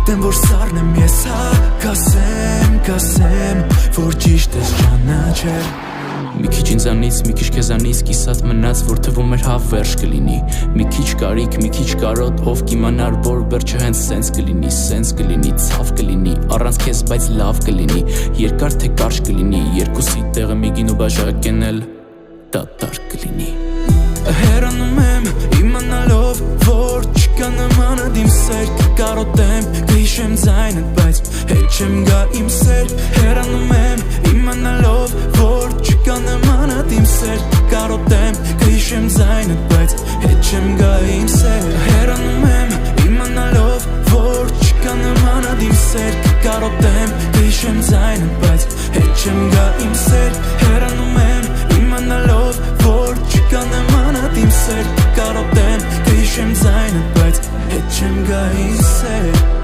Գիտեմ որ սառնեմ ես հա կասեմ որ ճիշտ ես ճանաչել Մի քիչ ինձանից, մի քիչ քեզանից կիսատ մնաց, որ թվում էր հավերժ կլինի Մի քիչ կարիք, մի քիչ կարոտ, ով կիմանար, որ վերջը հենց սենց կլինի, ցավ կլինի, առանց քեզ բայց լավ կլինի Երկար թե կարճ կլինի, երկուսի տեղը մի գինու բաժակեն էլ դատարկ կլինի Հեռանում եմ իմանալով, որ չկա նմանդ իմ սեր Կկարոտեմ, կհիշեմ ձայնդ, բայց հետ չեմ գա իմ սեր Հեռանում եմ իմանալով, որ չկա նմանդ իմ սեր Կկարոտեմ, կհիշեմ ձայնդ, բայց հետ չեմ գա իմ սեր Հեռանում եմ իմանալով, որ չկա նմանդ իմ սեր Կկարոտեմ, կհիշեմ ձայնդ,